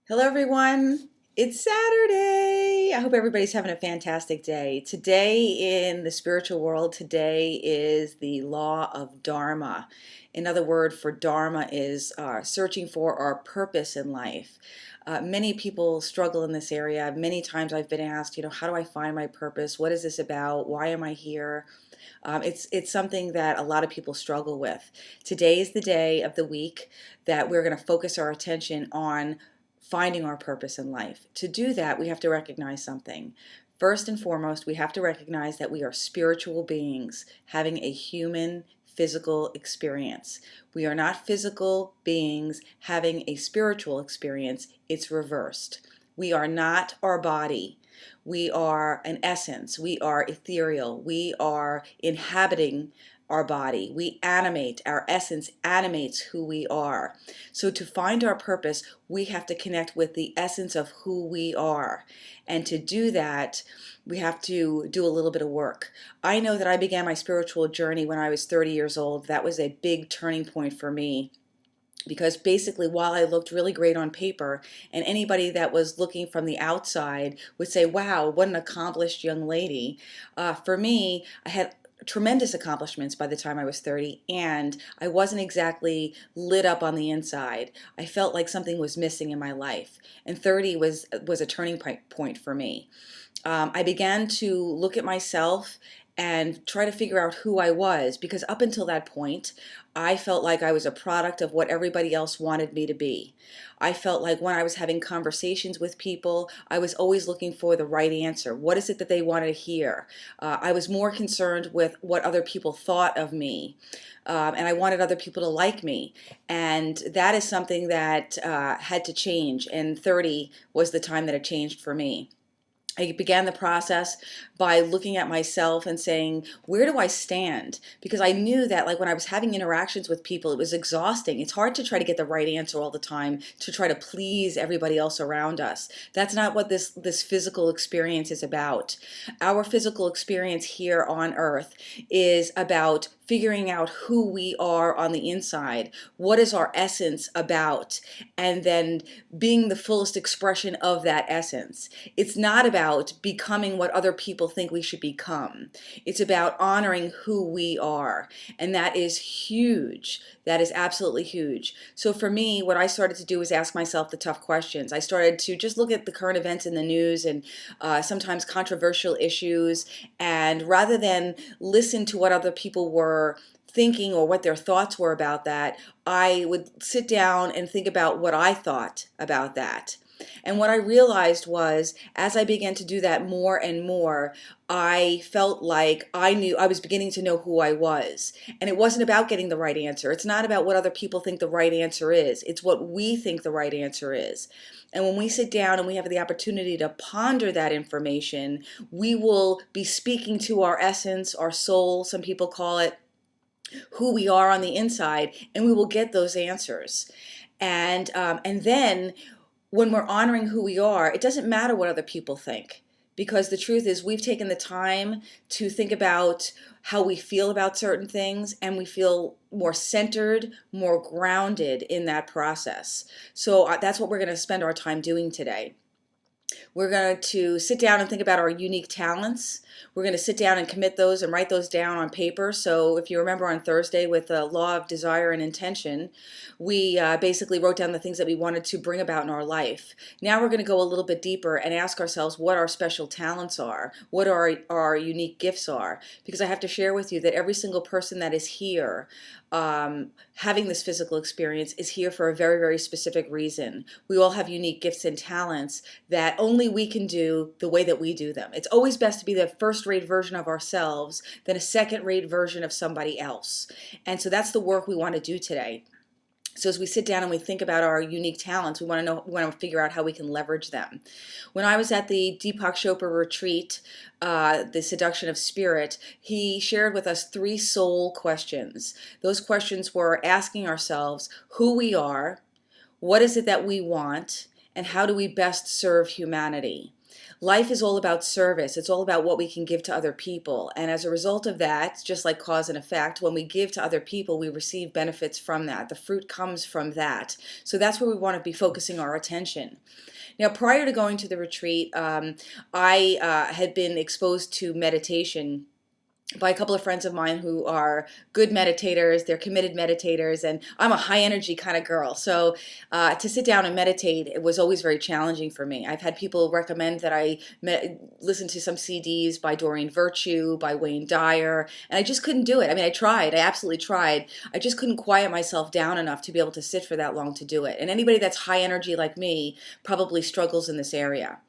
Hello, everyone. It's Saturday. I hope everybody's having a fantastic day. Today, in the spiritual world, today is the law of Dharma. Another word for Dharma is searching for our purpose in life. Many people struggle in this area. Many times I've been asked, how do I find my purpose? What is this about? Why am I here? It's something that a lot of people struggle with. Today is the day of the week that we're going to focus our attention on finding our purpose in life. To do that, we have to recognize something. First and foremost, we have to recognize that we are spiritual beings having a human physical experience. We are not physical beings having a spiritual experience. It's reversed. We are not our body. We are an essence. We are ethereal. We are inhabiting our body. We animate. Our essence animates who we are. So to find our purpose, we have to connect with the essence of who we are. And to do that, we have to do a little bit of work. I know that I began my spiritual journey when I was 30 years old. That was a big turning point for me. Because basically, while I looked really great on paper, and anybody that was looking from the outside would say, wow, what an accomplished young lady. For me, I had tremendous accomplishments by the time I was 30, and I wasn't exactly lit up on the inside. I felt like something was missing in my life, and 30 was a turning point for me. I began to look at myself and try to figure out who I was, because up until that point, I felt like I was a product of what everybody else wanted me to be. I felt like when I was having conversations with people, I was always looking for the right answer. What is it that they wanted to hear? I was more concerned with what other people thought of me. And I wanted other people to like me. And that is something that had to change. And 30 was the time that it changed for me. I began the process by looking at myself and saying, where do I stand? Because I knew that, like, when I was having interactions with people, it was exhausting. It's hard to try to get the right answer all the time, to try to please everybody else around us. That's not what this physical experience is about. Our physical experience here on earth is about figuring out who we are on the inside. What is our essence about? And then being the fullest expression of that essence. It's not about becoming what other people think we should become. It's about honoring who we are. And that is huge. That is absolutely huge. So for me, what I started to do was ask myself the tough questions. I started to just look at the current events in the news and sometimes controversial issues. And rather than listen to what other people were thinking or what their thoughts were about that, I would sit down and think about what I thought about that. And what I realized was, as I began to do that more and more, I felt like I was beginning to know who I was. And it wasn't about getting the right answer. It's not about what other people think the right answer is. It's what we think the right answer is. And when we sit down and we have the opportunity to ponder that information, we will be speaking to our essence, our soul, some people call it, who we are on the inside, and we will get those answers. And then when we're honoring who we are, it doesn't matter what other people think. Because the truth is, we've taken the time to think about how we feel about certain things, and we feel more centered, more grounded in that process. So that's what we're going to spend our time doing today. We're going to sit down and think about our unique talents. We're going to sit down and commit those and write those down on paper. So if you remember on Thursday with the law of desire and intention, we basically wrote down the things that we wanted to bring about in our life. Now we're going to go a little bit deeper and ask ourselves what our special talents are, what our unique gifts are. Because I have to share with you that every single person that is here having this physical experience is here for a very, very specific reason. We all have unique gifts and talents that only we can do the way that we do them. It's always best to be the first-rate version of ourselves than a second-rate version of somebody else. And so that's the work we want to do today. So as we sit down and we think about our unique talents, we want to figure out how we can leverage them. When I was at the Deepak Chopra retreat, the seduction of spirit, he shared with us 3 soul questions. Those questions were asking ourselves who we are, what is it that we want, and how do we best serve humanity? Life is all about service. It's all about what we can give to other people. And as a result of that, just like cause and effect, when we give to other people, we receive benefits from that. The fruit comes from that. So that's where we want to be focusing our attention. Now, prior to going to the retreat, I had been exposed to meditation by a couple of friends of mine who are good meditators. They're committed meditators, and I'm a high energy kind of girl. So to sit down and meditate, it was always very challenging for me. I've had people recommend that I listen to some CDs by Doreen Virtue, by Wayne Dyer, and I just couldn't do it. I mean, I tried. I absolutely tried. I just couldn't quiet myself down enough to be able to sit for that long to do it. And anybody that's high energy like me probably struggles in this area.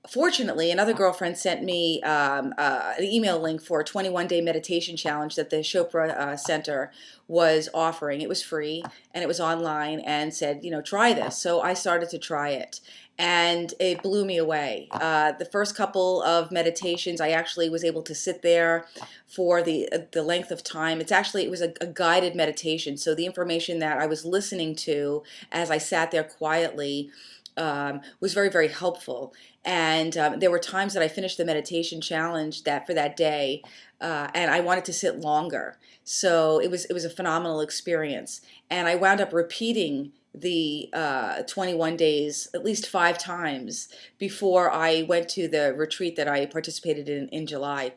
Fortunately, another girlfriend sent me an email link for a 21-day meditation challenge that the Chopra Center was offering. It was free and it was online, and said, try this. So I started to try it, and it blew me away. The first couple of meditations, I actually was able to sit there for the length of time. It was a guided meditation. So the information that I was listening to as I sat there quietly was very, very helpful. And there were times that I finished the meditation challenge for that day, and I wanted to sit longer. So it was a phenomenal experience. And I wound up repeating the 21 days at least 5 times before I went to the retreat that I participated in July.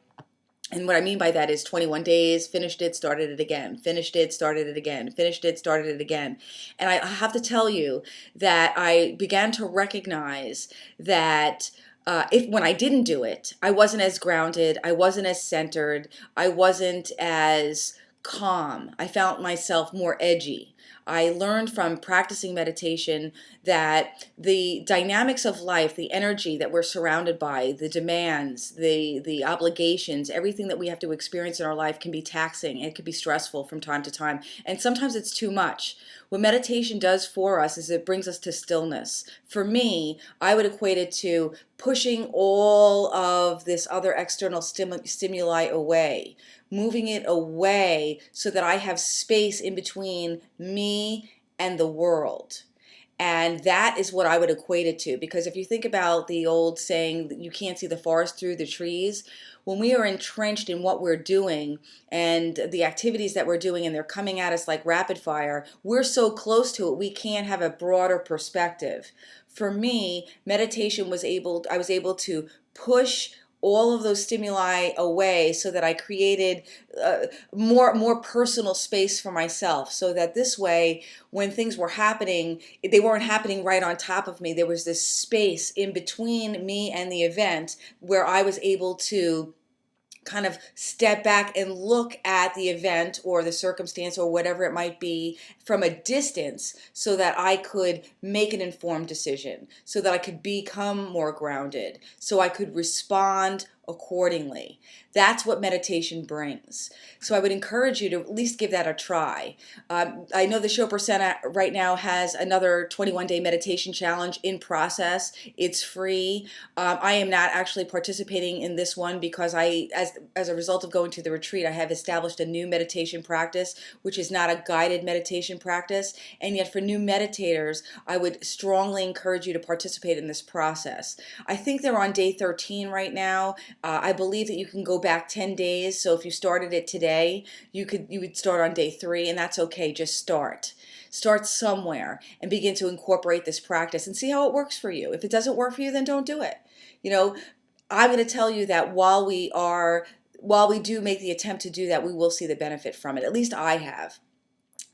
And what I mean by that is 21 days, finished it, started it again, finished it, started it again, finished it, started it again. And I have to tell you that I began to recognize that when I didn't do it, I wasn't as grounded, I wasn't as centered, I wasn't as calm. I found myself more edgy. I learned from practicing meditation that the dynamics of life, the energy that we're surrounded by, the demands, the obligations, everything that we have to experience in our life can be taxing. It can be stressful from time to time. And sometimes it's too much. What meditation does for us is it brings us to stillness. For me, I would equate it to pushing all of this other external stimuli away, moving it away so that I have space in between me and the world. And that is what I would equate it to. Because if you think about the old saying that you can't see the forest through the trees, when we are entrenched in what we're doing and the activities that we're doing, and they're coming at us like rapid fire, we're so close to it, we can't have a broader perspective. For me, meditation I was able to push all of those stimuli away so that I created more personal space for myself, so that this way, when things were happening, they weren't happening right on top of me. There was this space in between me and the event where I was able to kind of step back and look at the event or the circumstance or whatever it might be from a distance, so that I could make an informed decision, so that I could become more grounded, so I could respond accordingly. That's what meditation brings. So I would encourage you to at least give that a try. I know the Chopra Center right now has another 21-day meditation challenge in process. It's free. I am not actually participating in this one because as a result of going to the retreat, I have established a new meditation practice, which is not a guided meditation practice. And yet for new meditators, I would strongly encourage you to participate in this process. I think they're on day 13 right now. I believe that you can go back 10 days. So if you started it today, you would start on day 3, and that's okay. Just start. Start somewhere and begin to incorporate this practice and see how it works for you. If it doesn't work for you, then don't do it. I'm going to tell you that while we do make the attempt to do that, we will see the benefit from it. At least I have.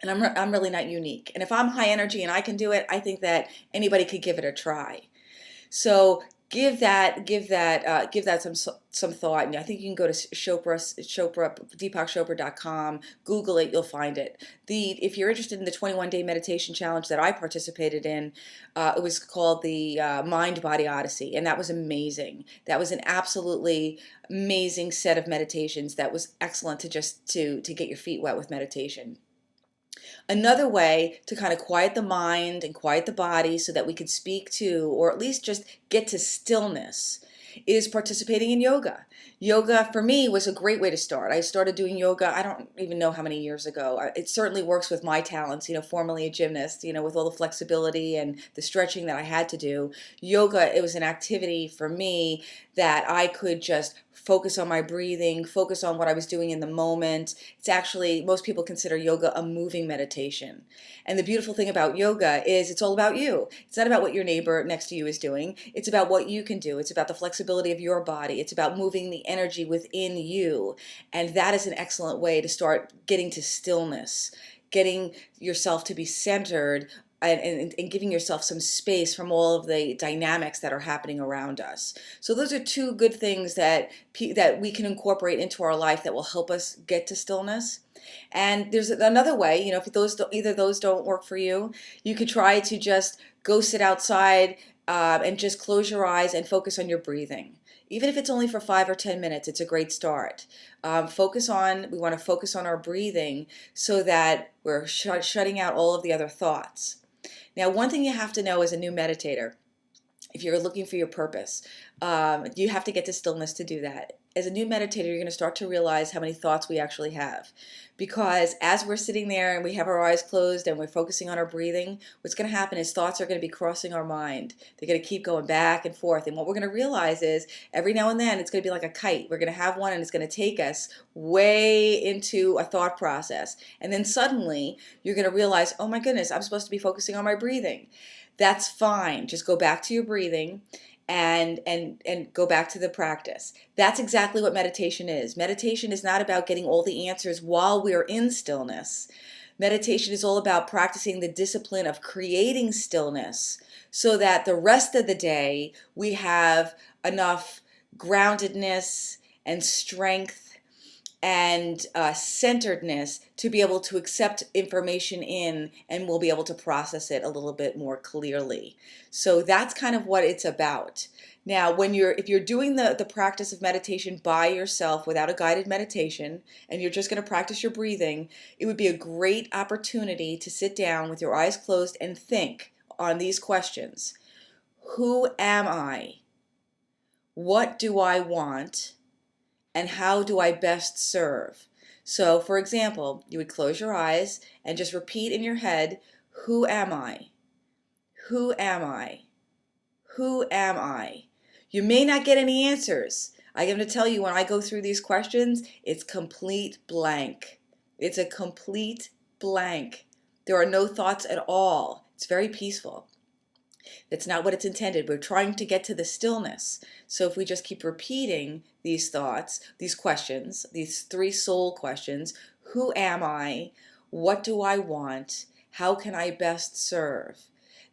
And I'm really not unique. And if I'm high energy and I can do it, I think that anybody could give it a try. So give that some thought. And I think you can go to DeepakChopra.com, Google it, you'll find it. If you're interested in the 21-day meditation challenge that I participated in, it was called the Mind Body Odyssey, and that was amazing. That was an absolutely amazing set of meditations. That was excellent to get your feet wet with meditation. Another way to kind of quiet the mind and quiet the body so that we could speak to, or at least just get to stillness, is participating in yoga. Yoga for me was a great way to start. I started doing yoga, I don't even know how many years ago. It certainly works with my talents, formerly a gymnast, with all the flexibility and the stretching that I had to do. Yoga, it was an activity for me that I could just focus on my breathing, focus on what I was doing in the moment. It's actually, most people consider yoga a moving meditation. And the beautiful thing about yoga is it's all about you. It's not about what your neighbor next to you is doing. It's about what you can do. It's about the flexibility of your body. It's about moving the energy within you. And that is an excellent way to start getting to stillness, getting yourself to be centered, and giving yourself some space from all of the dynamics that are happening around us. So those are two good things that we can incorporate into our life that will help us get to stillness. And there's another way, if either of those don't work for you, you could try to just go sit outside and just close your eyes and focus on your breathing. Even if it's only for 5 or 10 minutes, it's a great start. We want to focus on our breathing so that we're shutting out all of the other thoughts. Now, one thing you have to know as a new meditator, if you're looking for your purpose, you have to get to stillness to do that. As a new meditator, you're going to start to realize how many thoughts we actually have. Because as we're sitting there and we have our eyes closed and we're focusing on our breathing, what's going to happen is thoughts are going to be crossing our mind. They're going to keep going back and forth. And what we're going to realize is every now and then it's going to be like a kite. We're going to have one and it's going to take us way into a thought process. And then suddenly you're going to realize, oh my goodness, I'm supposed to be focusing on my breathing. That's fine. Just go back to your breathing and go back to the practice. That's exactly what meditation is. Meditation is not about getting all the answers while we're in stillness. Meditation is all about practicing the discipline of creating stillness so that the rest of the day we have enough groundedness and strength and centeredness to be able to accept information in, and we'll be able to process it a little bit more clearly. So that's kind of what it's about. Now, if you're doing the practice of meditation by yourself without a guided meditation, and you're just going to practice your breathing, it would be a great opportunity to sit down with your eyes closed and think on these questions. Who am I? What do I want? And how do I best serve? So, for example, you would close your eyes and just repeat in your head, who am I? Who am I? Who am I? You may not get any answers. I'm going to tell you, when I go through these questions, it's complete blank. It's a complete blank. There are no thoughts at all. It's very peaceful. That's not what it's intended. We're trying to get to the stillness. So if we just keep repeating these thoughts, these questions, these 3 soul questions, who am I? What do I want? How can I best serve?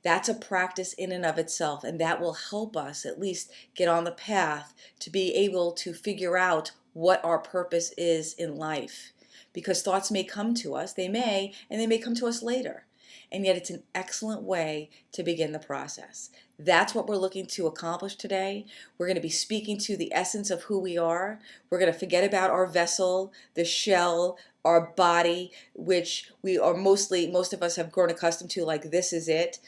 That's a practice in and of itself, and that will help us at least get on the path to be able to figure out what our purpose is in life. Because thoughts may come to us, and they may come to us later. And yet it's an excellent way to begin the process. That's what we're looking to accomplish today. We're going to be speaking to the essence of who we are. We're going to forget about our vessel, the shell, our body, which most of us have grown accustomed to, like this is it.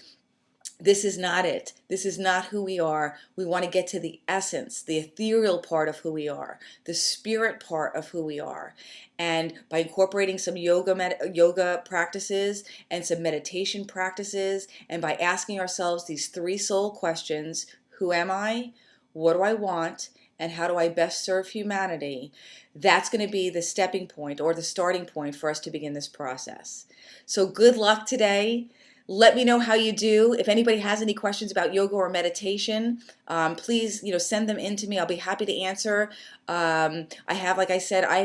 This is not it. This is not who we are. We want to get to the essence, the ethereal part of who we are, the spirit part of who we are. And by incorporating some yoga practices and some meditation practices, and by asking ourselves these 3 soul questions, who am I? What do I want? And how do I best serve humanity? That's going to be the stepping point or the starting point for us to begin this process. So good luck today. Let me know how you do. If anybody has any questions about yoga or meditation, please, send them in to me. I'll be happy to answer. Like I said, I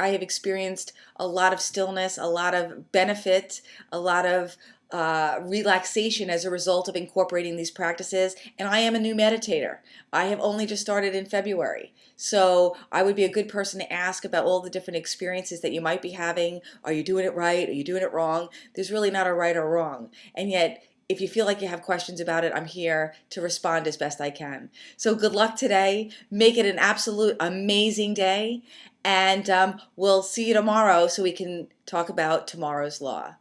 have experienced a lot of stillness, a lot of benefit, a lot of relaxation as a result of incorporating these practices. And I am a new meditator. I have only just started in February. So I would be a good person to ask about all the different experiences that you might be having. Are you doing it right? Are you doing it wrong? There's really not a right or wrong. And yet, if you feel like you have questions about it, I'm here to respond as best I can. So good luck today. Make it an absolute amazing day. And we'll see you tomorrow so we can talk about tomorrow's law.